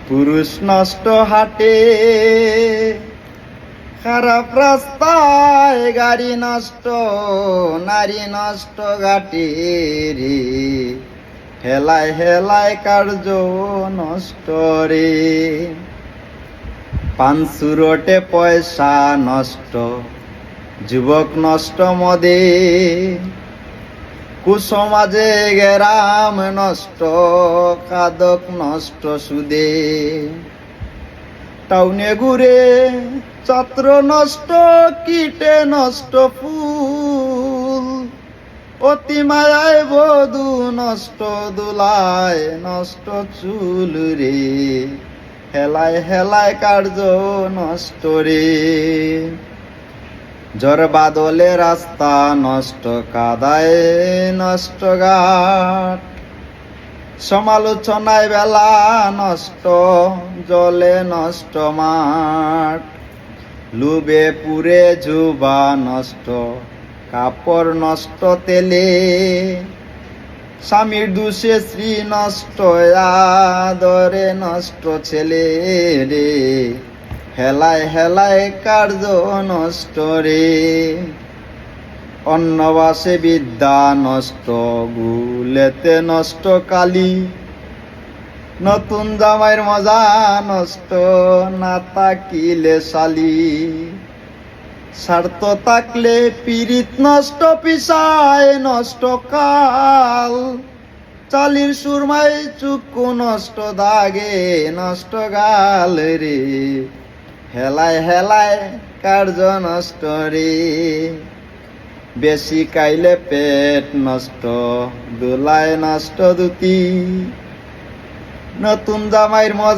পুরুষ নষ্ট হাটে, খারাপ রাস্তায় গাড়ি নষ্ট, নারী নষ্ট ঘাটে রে, হেলায় হেলায় কার্য নষ্ট রে। পানসুরটে পয়সা নষ্ট, যুবক নষ্ট মদে, কুসমাজে গেরাম নষ্ট, কাদক নষ্ট সুদে। টাউনে ঘুরে ছাত্র নষ্ট, কীটে নষ্ট ফুল, অতি মায়ায় বধূ নষ্ট, দুলায় নষ্ট চুল রে, হেলায় হেলায় কার্য নষ্ট রে। ঝড় বাদলে রাস্তা নষ্ট, কাদায় নষ্ট ঘাট, সমালোচনায় বেলা নষ্ট, জলে নষ্ট মাঠ। লুবে পুরে যুবা নষ্ট, কাপড় নষ্ট তেলে, স্বামীর দুষে স্ত্রী নষ্ট, আদরে নষ্ট ছেলে রে, হেলায় হেলায় কার্য নষ্ট রে। অন্নবাসে বিদ্যা নষ্ট, গুলেতে নষ্ট কালি, নতুন জামাইয়ের মজা নষ্ট, না তাকিলে শালি। স্বার্থ থাকলে পীড়িত নষ্ট, পিসায় নষ্ট কাল, চালির সুরমায় চুক্কু নষ্ট, দাগে নষ্ট গাল রে, হেলায় হেলায় কার্য নষ্ট রে। বেশি খাইলে পেট নষ্ট, দুলায় নষ্ট দুতি, নতুন জামাইয়ের মজা